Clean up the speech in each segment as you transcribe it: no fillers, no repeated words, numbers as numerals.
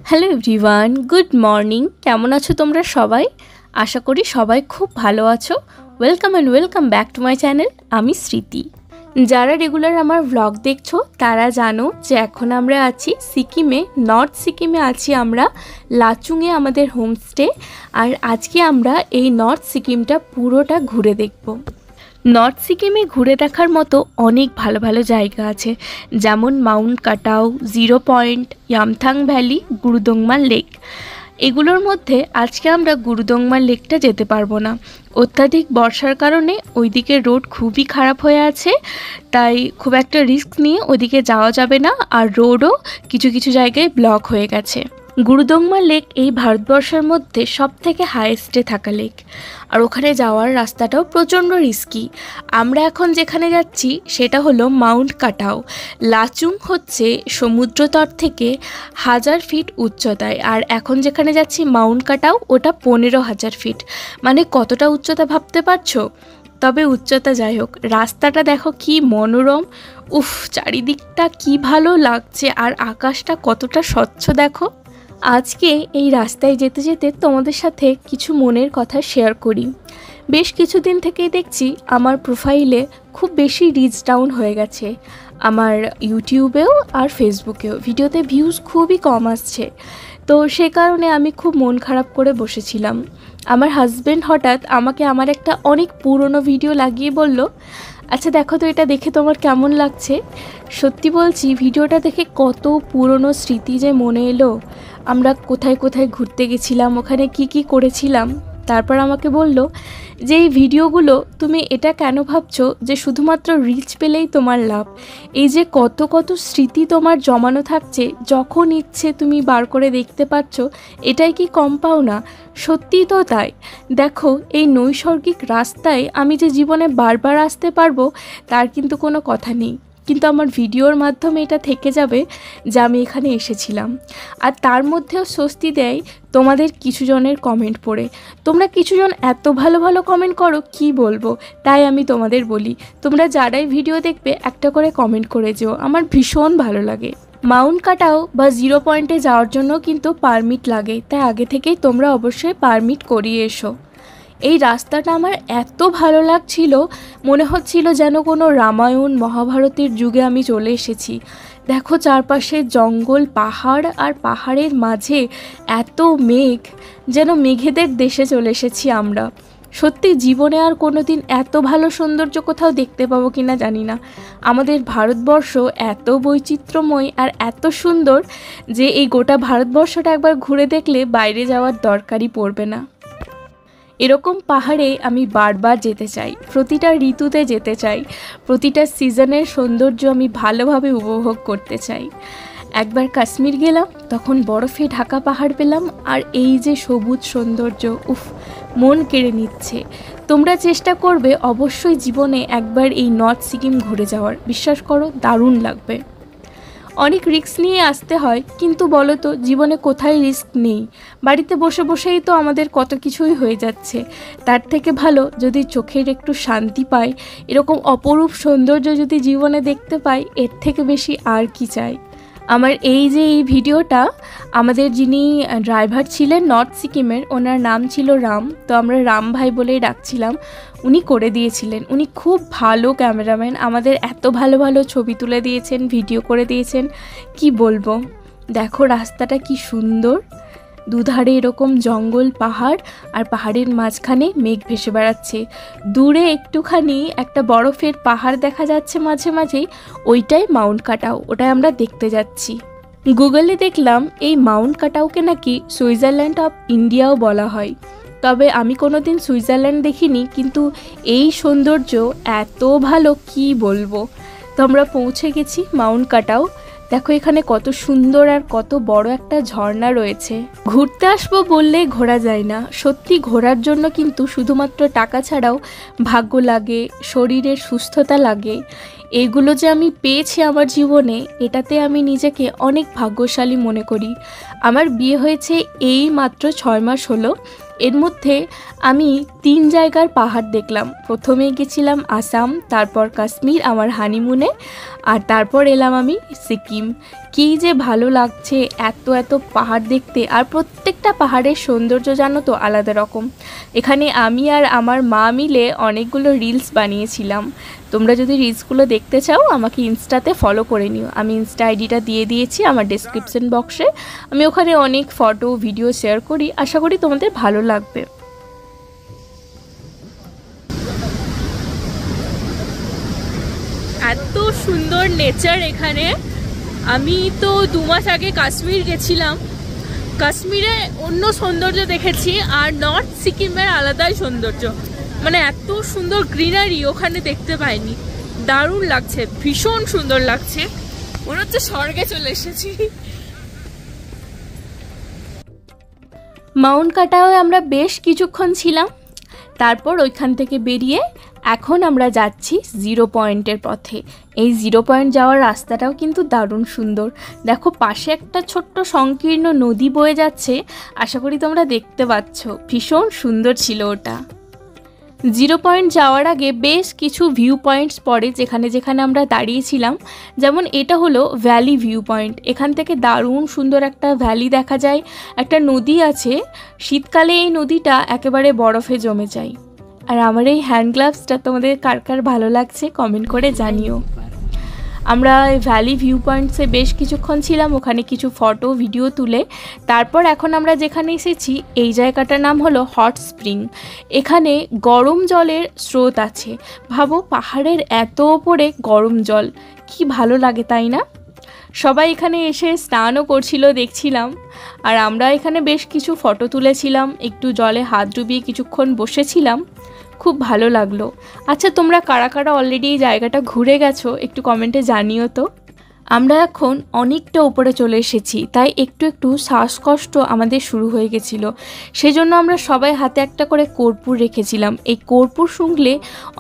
Hello everyone, good morning. কেমন আছো তোমরা সবাই? আশা করি সবাই খুব ভালো আছো। Welcome back to my channel. আমি স্মৃতি। যারা রেগুলার আমার ভ্লগ দেখছো তারা জানো যে এখন আমরা আছি সিকিমে, নর্থ সিকিমে আছি আমরা, লাচুংয়ে আমাদের হোমস্টে। আর আজকে আমরা এই নর্থ সিকিমটা পুরোটা ঘুরে দেখব। নর্থ সিকিমে ঘুরে দেখার মতো অনেক ভালো ভালো জায়গা আছে, যেমন mount Katao, zero point, Yumthang valley, Gurudongmar lake. এগুলোর মধ্যে আজকে আমরা গুরুদংমা লেকটা যেতে পারবো না। অত্যাধিক বর্ষার কারণে ওইদিকে রোড খুবই খারাপ হয়ে আছে, তাই খুব একটা রিস্ক নিয়ে ওইদিকে যাওয়া যাবে না। আর রোডও কিছু কিছু জায়গায় ব্লক হয়ে গেছে। গুরুদংমা লেক এই ভারতবর্ষের মধ্যে সবথেকে হাইয়েস্টে থাকা লেক। আর ওখানে যাওয়ার রাস্তাটাও প্রচণ্ড রিস্কি। আমরা এখন যেখানে যাচ্ছি সেটা হলো মাউন্ট কাটাও। লাচুং হচ্ছে সমুদ্রতট থেকে 1000 ফিট উচ্চতায়, আর এখন যেখানে যাচ্ছি মাউন্ট কাটাও ওটা 15,000 ফিট। মানে কতটা উচ্চতা ভাবতে পারছো? তবে উচ্চতা যাই হোক, রাস্তাটা দেখো কি মনোরম। উফ, চারিদিকটা কি ভালো লাগছে, আর আকাশটা কতটা স্বচ্ছ দেখো। আজকে এই রাস্তায় যেতে যেতে তোমাদের সাথে কিছু মনের কথা শেয়ার করি। বেশ কিছুদিন থেকেই দেখছি আমার প্রোফাইলে খুব বেশি রিচ ডাউন হয়ে গেছে। আমার ইউটিউবেও আর ফেসবুকেও ভিডিওতে ভিউজ খুবই কম আসছে। তো সে কারণে আমি খুব মন খারাপ করে বসেছিলাম। আমার হাজব্যান্ড হঠাৎ আমাকে আমার একটা অনেক পুরনো ভিডিও লাগিয়ে বলল, আচ্ছা দেখো তো এটা দেখে তোমার কেমন লাগছে। সত্যি বলছি, ভিডিওটা দেখে কত পুরনো স্মৃতি যে মনে এলো। আমরা কোথায় কোথায় ঘুরতে গেছিলাম, ওখানে কি কি করেছিলাম। তারপর আমাকে বলল যে এই ভিডিওগুলো তুমি এটা কেন ভাবছো যে শুধুমাত্র রিচ পেলেই তোমার লাভ। এই যে কত কত স্মৃতি তোমার জমানো থাকছে, যখন ইচ্ছে তুমি বার করে দেখতে পাচ্ছ, এটাই কি কম পাও না? সত্যিই তো তাই। দেখো, এই নৈসর্গিক রাস্তায় আমি যে জীবনে বারবার আসতে পারবো তার কিন্তু কোনো কথা নেই, কিন্তু আমার ভিডিওর মাধ্যমে এটা থেকে যাবে যে আমি এখানে এসেছিলাম। আর তার মধ্যেও স্বস্তি দেয় তোমাদের কিছু জনের কমেন্ট পড়ে। তোমরা কিছুজন এত ভালো ভালো কমেন্ট করো, কি বলবো। তাই আমি তোমাদের বলি, তোমরা যারাই ভিডিও দেখবে একটা করে কমেন্ট করে যেও, আমার ভীষণ ভালো লাগে। মাউন্ট কাটাও বা জিরো পয়েন্টে যাওয়ার জন্য কিন্তু পারমিট লাগে, তাই আগে থেকেই তোমরা অবশ্যই পারমিট করিয়ে এসো। এই রাস্তাটা আমার এত ভালো লাগছিল, মনে হচ্ছিল যেন কোনো রামায়ণ মহাভারতের যুগে আমি চলে এসেছি। দেখো চারপাশে জঙ্গল, পাহাড়, আর পাহাড়ের মাঝে এত মেঘ, যেন মেঘেদের দেশে চলে এসেছি আমরা। সত্যি জীবনে আর কোনো দিন এত ভালো সৌন্দর্য কোথাও দেখতে পাবো কিনা জানি না। আমাদের ভারতবর্ষ এত বৈচিত্র্যময় আর এত সুন্দর যে এই গোটা ভারতবর্ষটা একবার ঘুরে দেখলে বাইরে যাওয়ার দরকারই পড়বে না। এরকম পাহাড়ে আমি বারবার যেতে চাই, প্রতিটা ঋতুতে যেতে চাই, প্রতিটা সিজনের সৌন্দর্য আমি ভালোভাবে উপভোগ করতে চাই। একবার কাশ্মীর গেলাম, তখন বরফে ঢাকা পাহাড় পেলাম, আর এই যে সবুজ সৌন্দর্য, উফ, মন কেড়ে নিচ্ছে। তোমরা চেষ্টা করবে অবশ্যই জীবনে একবার এই নর্থ সিকিম ঘুরে যাওয়ার, বিশ্বাস করো দারুণ লাগবে। অনেক রিস্ক নিয়ে আসতে হয়, কিন্তু বলো তো জীবনে কোথায় রিস্ক নেই? বাড়িতে বসে বসেই তো আমাদের কত কিছুই হয়ে যাচ্ছে। তার থেকে ভালো যদি চোখের একটু শান্তি পাই, এরকম অপরূপ সৌন্দর্য যদি জীবনে দেখতে পাই, এর থেকে বেশি আর কি চাই। আমার এই যে এই ভিডিওটা আমাদের যিনি ড্রাইভার ছিলেন নর্থ সিকিমের, ওনার নাম ছিল রাম, তো আমরা রাম ভাই বলেই ডাকছিলাম। উনি করে দিয়েছিলেন। উনি খুব ভালো ক্যামেরাম্যান, আমাদের এত ভালো ভালো ছবি তুলে দিয়েছেন, ভিডিও করে দিয়েছেন, কি বলবো। দেখো রাস্তাটা কি সুন্দর, দুধারে এরকম জঙ্গল, পাহাড়, আর পাহাড়ের মাঝখানে মেঘ ভেসে বেড়াচ্ছে। দূরে একটুখানি একটা বরফের পাহাড় দেখা যাচ্ছে মাঝে মাঝেই, ওইটাই মাউন্ট কাটাও, ওটাই আমরা দেখতে যাচ্ছি। গুগলে দেখলাম এই মাউন্ট কাটাওকে নাকি সুইজারল্যান্ড অফ ইন্ডিয়াও বলা হয়। তবে আমি কোনোদিন সুইজারল্যান্ড দেখিনি, কিন্তু এই সৌন্দর্য এত ভালো কি বলবো। তো আমরা পৌঁছে গেছি মাউন্ট কাটাও। দেখো এখানে কত সুন্দর আর কত বড় একটা ঝর্ণা রয়েছে। ঘুরতে আসবো বললে ঘোরা যায় না। সত্যি ঘোরার জন্য কিন্তু শুধুমাত্র টাকা ছাড়াও ভাগ্য লাগে, শরীরের সুস্থতা লাগে। এইগুলো যে আমি পেয়েছি আমার জীবনে, এটাতে আমি নিজেকে অনেক ভাগ্যশালী মনে করি। আমার বিয়ে হয়েছে এই মাত্র 6 মাস হলো। এর মধ্যে আমি 3 জায়গার পাহাড় দেখলাম। প্রথমে গেছিলাম আসাম, তারপর কাশ্মীর আমার হানিমুনে, আর তারপর এলাম আমি সিকিম। কী যে ভালো লাগছে এত এত পাহাড় দেখতে। আর প্রত্যেকটা পাহাড়ের সৌন্দর্য জানো তো আলাদা রকম। এখানে আমি আর আমার মা মিলে অনেকগুলো রিলস বানিয়েছিলাম। তোমরা যদি রিলসগুলো দেখতে চাও আমাকে ইনস্টাতে ফলো করে নিও। আমি ইনস্টা আইডিটা দিয়ে দিয়েছি আমার ডেসক্রিপশন বক্সে। আমি ওখানে অনেক ফটো ভিডিও শেয়ার করি, আশা করি তোমাদের ভালো লাগবে। এত সুন্দর নেচার এখানে। আমি তো 2 মাস আগে কাশ্মীর গেছিলাম, কাশ্মীরে অন্য সৌন্দর্য দেখেছি, আর নর্থ সিকিমের আলাদাই সৌন্দর্য। মানে এত সুন্দর গ্রিনারি ওখানে দেখতে পাইনি। দারুণ লাগছে, ভীষণ সুন্দর লাগছে, মনে হচ্ছে স্বর্গে চলে এসেছি। মাউন্ট কাটাওয়ে আমরা বেশ কিছুক্ষণ ছিলাম, তারপর ওইখান থেকে বেরিয়ে এখন আমরা যাচ্ছি 0 পয়েন্টের পথে। এই 0 পয়েন্ট যাওয়ার রাস্তাটাও কিন্তু দারুণ সুন্দর। দেখো পাশে একটা ছোট্ট সংকীর্ণ নদী বয়ে যাচ্ছে, আশা করি তোমরা দেখতে পাচ্ছ, ভীষণ সুন্দর ছিল ওটা। 0 পয়েন্ট যাওয়ার আগে বেশ কিছু ভিউ পয়েন্টস পড়ে যেখানে যেখানে আমরা দাঁড়িয়েছিলাম। যেমন এটা হলো ভ্যালি ভিউ পয়েন্ট, এখান থেকে দারুণ সুন্দর একটা ভ্যালি দেখা যায়, একটা নদী আছে, শীতকালে এই নদীটা একেবারে বরফে জমে যায়। আর আমার এই হ্যান্ড গ্লাভসটা তোমাদের কার কার ভালো লাগছে কমেন্ট করে জানিও। আমরা ভ্যালি ভিউ পয়েন্টসে বেশ কিছুক্ষণ ছিলাম, ওখানে কিছু ফটো ভিডিও তুলে তারপর এখন আমরা যেখানে এসেছি এই জায়গাটার নাম হলো হট স্প্রিং। এখানে গরম জলের স্রোত আছে। ভাবো পাহাড়ের এত ওপরে গরম জল, কি ভালো লাগে তাই না? সবাই এখানে এসে স্নানও করছিল দেখছিলাম, আর আমরা এখানে বেশ কিছু ফটো তুলেছিলাম, একটু জলে হাত ডুবিয়ে কিছুক্ষণ বসেছিলাম, খুব ভালো লাগলো। আচ্ছা তোমরা কারা কারা অলরেডি এই জায়গাটা ঘুরে গেছো একটু কমেন্টে জানিও তো। আমরা এখন অনেকটা উপরে চলে এসেছি, তাই একটু একটু শ্বাসকষ্ট আমাদের শুরু হয়ে গেছিলো। সেজন্য আমরা সবাই হাতে একটা করে কর্পূর রেখেছিলাম, এই কর্পূর শুঁকলে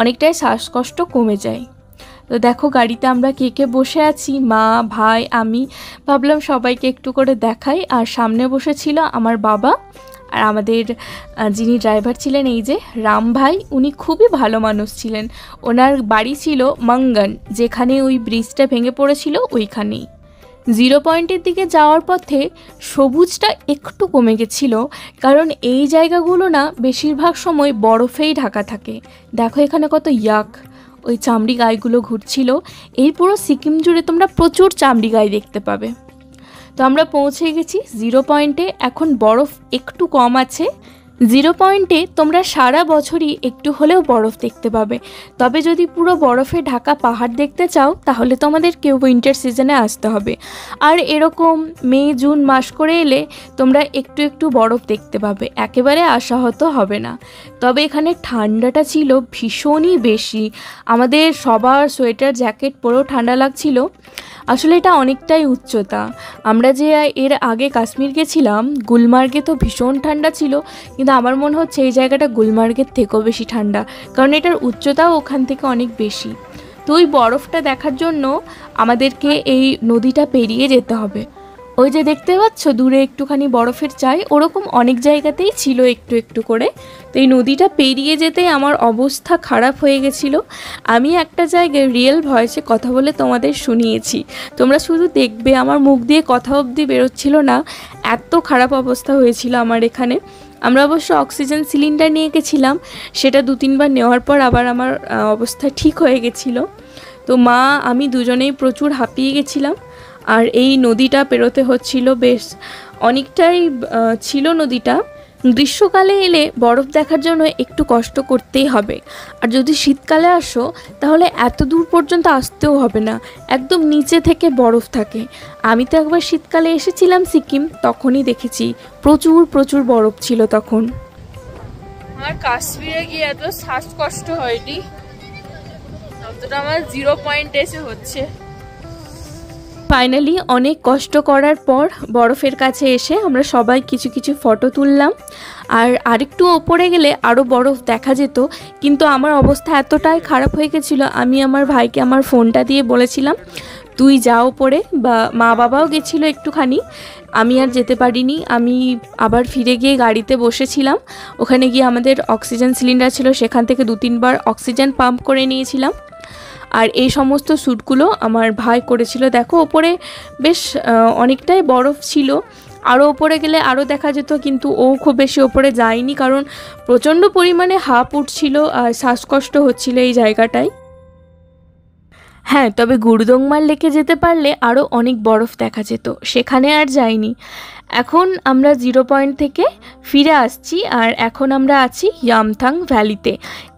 অনেকটাই শ্বাসকষ্ট কমে যায়। তো দেখো গাড়িতে আমরা কে কে বসে আছি, মা ভাই আমি, ভাবলাম সবাইকে একটু করে দেখাই। আর সামনে বসেছিল আমার বাবা, আর আমাদের যিনি ড্রাইভার ছিলেন এই যে রাম ভাই, উনি খুবই ভালো মানুষ ছিলেন। ওনার বাড়ি ছিল মঙ্গন, যেখানে ওই ব্রিজটা ভেঙে পড়েছিল ওইখানেই। 0 পয়েন্টের দিকে যাওয়ার পথে সবুজটা একটু কমে গেছিলো, কারণ এই জায়গাগুলো না বেশিরভাগ সময় বরফেই ঢাকা থাকে। দেখো এখানে কত ইয়াক, ওই চামড়ি গাইগুলো ঘুরছিল। এই পুরো সিকিম জুড়ে তোমরা প্রচুর চামড়ি গাই দেখতে পাবে। তো আমরা পৌঁছে গেছি 0 পয়েন্টে, এখন বরফ একটু কম আছে। 0 পয়েন্টে তোমরা সারা বছরই একটু হলেও বরফ দেখতে পাবে, তবে যদি পুরো বরফে ঢাকা পাহাড় দেখতে চাও তাহলে তোমাদেরকে উইন্টার সিজনে আসতে হবে। আর এরকম মে জুন মাস করে এলে তোমরা একটু একটু বরফ দেখতে পাবে, একেবারে আশাহত হবে না। তবে এখানে ঠান্ডাটা ছিল ভীষণই বেশি, আমাদের সবার সোয়েটার জ্যাকেট পরেও ঠান্ডা লাগছিল। আসলে এটা অনেকটাই উচ্চতা। আমরা যে এর আগে কাশ্মীর গেছিলাম গুলমার্গে তো ভীষণ ঠান্ডা ছিল, কিন্তু আমার মনে হচ্ছে এই জায়গাটা গুলমার্গের থেকেও বেশি ঠান্ডা, কারণ এটার উচ্চতাও ওখান থেকে অনেক বেশি। তো ওই বরফটা দেখার জন্য আমাদেরকে এই নদীটা পেরিয়ে যেতে হবে। ওই যে দেখতে পাচ্ছ দূরে একটুখানি বরফের চাই, ওরকম অনেক জায়গাতেই ছিল একটু একটু করে। তো এই নদীটা পেরিয়ে যেতেই আমার অবস্থা খারাপ হয়ে গেছিলো। আমি একটা জায়গায় রিয়েল ভয়েসে কথা বলে তোমাদের শুনিয়েছি, তোমরা শুধু দেখবে, আমার মুখ দিয়ে কথা অবধি বেরোচ্ছিল না, এত খারাপ অবস্থা হয়েছিল আমার এখানে। আমরা অবশ্য অক্সিজেন সিলিন্ডার নিয়ে গেছিলাম, সেটা 2-3 বার নেওয়ার পর আবার আমার অবস্থা ঠিক হয়ে গেছিলো। তো মা আমি দুজনেই প্রচুর হাঁপিয়ে গেছিলাম। আর এই নদীটা পেরোতে হচ্ছিল, বেশ অনেকটাই ছিল নদীটা। গ্রীষ্মকালে এলে বরফ দেখার জন্য একটু কষ্ট করতেই হবে, আর যদি শীতকালে আসো তাহলে এত দূর পর্যন্ত আসতেও হবে না, একদম নিচে থেকে বরফ থাকে। আমি তো একবার শীতকালে এসেছিলাম সিকিম, তখনই দেখেছি প্রচুর প্রচুর বরফ ছিল তখন। আমার কাশ্মীরে গিয়ে এত শ্বাসকষ্ট হয়নি যতটা আমার 0 পয়েন্ট এসে হচ্ছে। ফাইনালি অনেক কষ্ট করার পর বরফের কাছে এসে আমরা সবাই কিছু কিছু ফটো তুললাম। আর আরেকটু ওপরে গেলে আরও বরফ দেখা যেত, কিন্তু আমার অবস্থা এতটাই খারাপ হয়ে গেছিলো, আমি আমার ভাইকে আমার ফোনটা দিয়ে বলেছিলাম তুই যা ওপরে, বা মা বাবাও গেছিলো একটুখানি, আমি আর যেতে পারিনি। আমি আবার ফিরে গিয়ে গাড়িতে বসেছিলাম, ওখানে গিয়ে আমাদের অক্সিজেন সিলিন্ডার ছিল, সেখান থেকে 2-3 বার অক্সিজেন পাম্প করে নিয়েছিলাম। আর এই সমস্ত শ্যুটগুলো আমার ভাই করেছিল। দেখো ওপরে বেশ অনেকটাই বরফ ছিল, আরও ওপরে গেলে আরও দেখা যেত, কিন্তু ও খুব বেশি ওপরে যায়নি কারণ প্রচণ্ড পরিমাণে হাঁপ উঠছিল আর শ্বাসকষ্ট হচ্ছিল এই জায়গাটায়। হ্যাঁ, তবে গুরুদংমার লেকে যেতে পারলে আরও অনেক বরফ দেখা যেত, সেখানে আর যাইনি। এখন আমরা 0 পয়েন্ট থেকে ফিরে আসছি আর এখন আমরা আছি ইয়ামথাং ভ্যালিতে।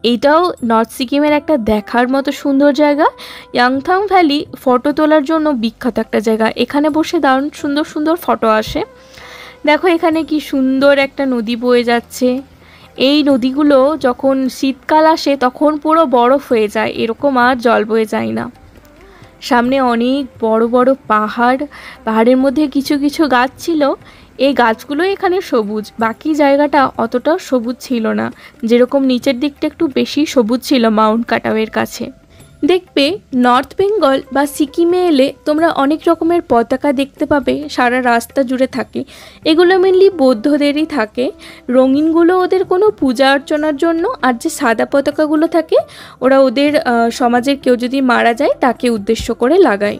এইটাও নর্থ সিকিমের একটা দেখার মতো সুন্দর জায়গা। ইয়ামথাং ভ্যালি ফটো তোলার জন্য বিখ্যাত একটা জায়গা, এখানে বসে দারুণ সুন্দর সুন্দর ফটো আসে। দেখো এখানে কি সুন্দর একটা নদী বয়ে যাচ্ছে। এই নদীগুলো যখন শীতকাল আসে তখন পুরো বরফ হয়ে যায়, এরকম আর জল বয়ে যায় না। সামনে অনেক বড় বড় পাহাড়, পাহাড়ের মধ্যে কিছু কিছু গাছ ছিল, এই গাছগুলো এখানে সবুজ, বাকি জায়গাটা অতটা সবুজ ছিল না, যেরকম নিচের দিকটা একটু বেশি সবুজ ছিল মাউন্ট কাটাওয়ের কাছে। দেখবে নর্থ বেঙ্গল বা সিকিমে এলে তোমরা অনেক রকমের পতাকা দেখতে পাবে, সারা রাস্তা জুড়ে থাকে। এগুলো মেনলি বৌদ্ধদেরই থাকে, রঙিনগুলো ওদের কোনো পূজা অর্চনার জন্য, আর যে সাদা পতাকাগুলো থাকে ওরা ওদের সমাজের কেউ যদি মারা যায় তাকে উদ্দেশ্য করে লাগায়।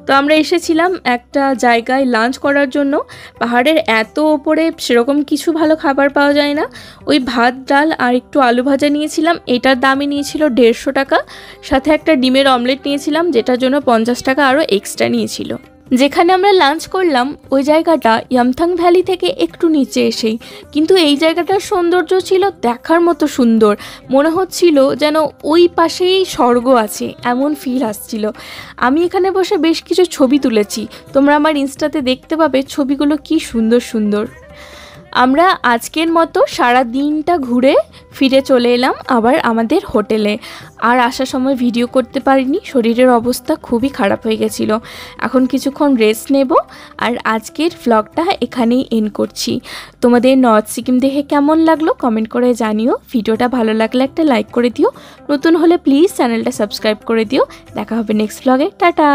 তো আমরা এসেছিলাম একটা জায়গায় লাঞ্চ করার জন্য। পাহাড়ের এত ওপরে সেরকম কিছু ভালো খাবার পাওয়া যায় না, ওই ভাত ডাল আর একটু আলু ভাজা নিয়েছিলাম, এটার দামই নিয়েছিল 150 টাকা। সাথে একটা ডিমের অমলেট নিয়েছিলাম, যেটার জন্য 50 টাকা আরও এক্সট্রা নিয়েছিল। যেখানে আমরা লাঞ্চ করলাম ওই জায়গাটা ইয়ামথাং ভ্যালি থেকে একটু নিচে এসেই, কিন্তু এই জায়গাটার সৌন্দর্য ছিল দেখার মতো সুন্দর, মনে হচ্ছিল যেন ওই পাশেই স্বর্গ আছে, এমন ফিল আসছিল। আমি এখানে বসে বেশ কিছু ছবি তুলেছি, তোমরা আমার ইনস্টাতে দেখতে পাবে ছবিগুলো কি সুন্দর সুন্দর। আমরা আজকের মতো সারা দিনটা ঘুরে ফিরে চলে এলাম আবার আমাদের হোটেলে। আর আসার সময় ভিডিও করতে পারিনি, শরীরের অবস্থা খুবই খারাপ হয়ে গেছিলো। এখন কিছুক্ষণ রেস্ট নেব আর আজকের ভ্লগটা এখানেই এন্ড করছি। তোমাদের নর্থ সিকিম দেখে কেমন লাগলো কমেন্ট করে জানিও। ভিডিওটা ভালো লাগলে একটা লাইক করে দিও, নতুন হলে প্লিজ চ্যানেলটা সাবস্ক্রাইব করে দিও। দেখা হবে নেক্সট ভ্লগে, টাটা।